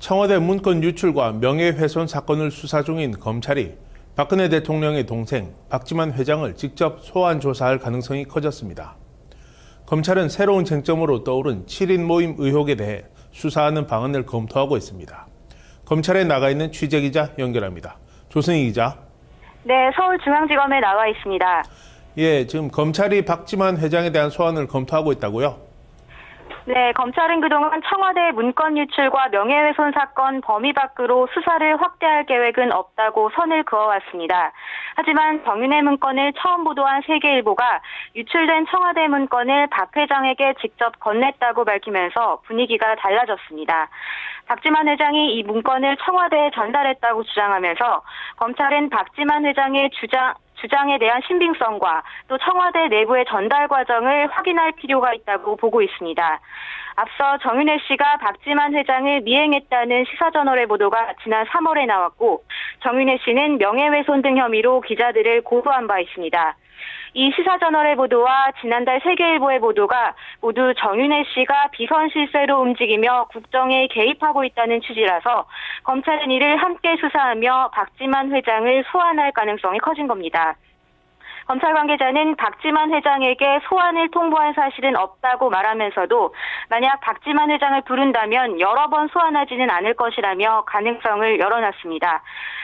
청와대 문건 유출과 명예훼손 사건을 수사 중인 검찰이 박근혜 대통령의 동생 박지만 회장을 직접 소환 조사할 가능성이 커졌습니다. 검찰은 새로운 쟁점으로 떠오른 7인 모임 의혹에 대해 수사하는 방안을 검토하고 있습니다. 검찰에 나가 있는 취재기자 연결합니다. 조승희 기자. 네, 서울중앙지검에 나와 있습니다. 예, 지금 검찰이 박지만 회장에 대한 소환을 검토하고 있다고요? 네, 검찰은 그동안 청와대 문건 유출과 명예훼손 사건 범위 밖으로 수사를 확대할 계획은 없다고 선을 그어왔습니다. 하지만 정윤회 문건을 처음 보도한 세계일보가 유출된 청와대 문건을 박 회장에게 직접 건넸다고 밝히면서 분위기가 달라졌습니다. 박지만 회장이 이 문건을 청와대에 전달했다고 주장하면서 검찰은 박지만 회장의 주장에 대한 신빙성과 또 청와대 내부의 전달 과정을 확인할 필요가 있다고 보고 있습니다. 앞서 정윤회 씨가 박지만 회장을 미행했다는 시사저널의 보도가 지난 3월에 나왔고, 정윤회 씨는 명예훼손 등 혐의로 기자들을 고소한 바 있습니다. 이 시사저널의 보도와 지난달 세계일보의 보도가 모두 정윤회 씨가 비선 실세로 움직이며 국정에 개입하고 있다는 취지라서 검찰은 이를 함께 수사하며 박지만 회장을 소환할 가능성이 커진 겁니다. 검찰 관계자는 박지만 회장에게 소환을 통보한 사실은 없다고 말하면서도 만약 박지만 회장을 부른다면 여러 번 소환하지는 않을 것이라며 가능성을 열어놨습니다.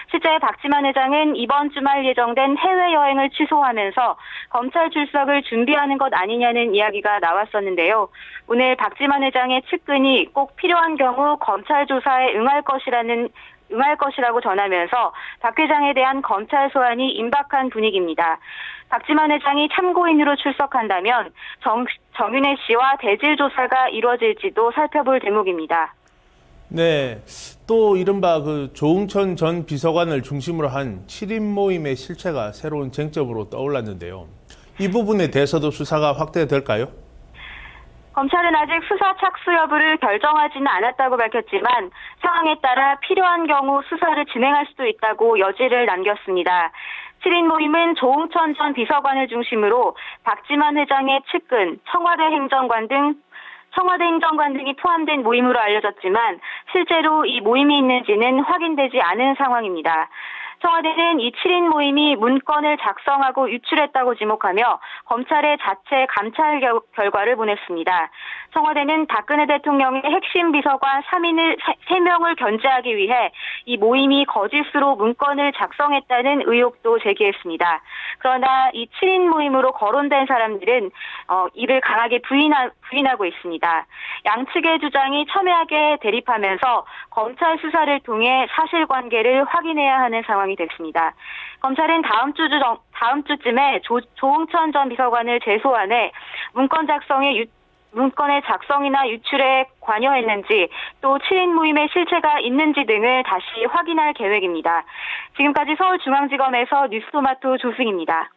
실제 박지만 회장은 이번 주말 예정된 해외여행을 취소하면서 검찰 출석을 준비하는 것 아니냐는 이야기가 나왔었는데요. 오늘 박지만 회장의 측근이 꼭 필요한 경우 검찰 조사에 응할 것이라고 전하면서 박 회장에 대한 검찰 소환이 임박한 분위기입니다. 박지만 회장이 참고인으로 출석한다면 정윤회 씨와 대질 조사가 이루어질지도 살펴볼 대목입니다. 네, 또 이른바 조응천 전 비서관을 중심으로 한 7인 모임의 실체가 새로운 쟁점으로 떠올랐는데요. 이 부분에 대해서도 수사가 확대될까요? 검찰은 아직 수사 착수 여부를 결정하지는 않았다고 밝혔지만 상황에 따라 필요한 경우 수사를 진행할 수도 있다고 여지를 남겼습니다. 7인 모임은 조응천 전 비서관을 중심으로 박지만 회장의 측근, 청와대 행정관 등이 포함된 모임으로 알려졌지만 실제로 이 모임이 있는지는 확인되지 않은 상황입니다. 청와대는 이 7인 모임이 문건을 작성하고 유출했다고 지목하며 검찰에 자체 감찰 결과를 보냈습니다. 청와대는 박근혜 대통령의 핵심 비서관 3명을 견제하기 위해 이 모임이 거짓으로 문건을 작성했다는 의혹도 제기했습니다. 그러나 이 7인 모임으로 거론된 사람들은 이를 강하게 부인하고 있습니다. 양측의 주장이 첨예하게 대립하면서 검찰 수사를 통해 사실관계를 확인해야 하는 상황이 됐습니다. 검찰은 다음 주쯤에 조응천 전 비서관을 재소환해 문건의 작성이나 유출에 관여했는지 또 7인 모임의 실체가 있는지 등을 다시 확인할 계획입니다. 지금까지 서울중앙지검에서 뉴스토마토 조승입니다.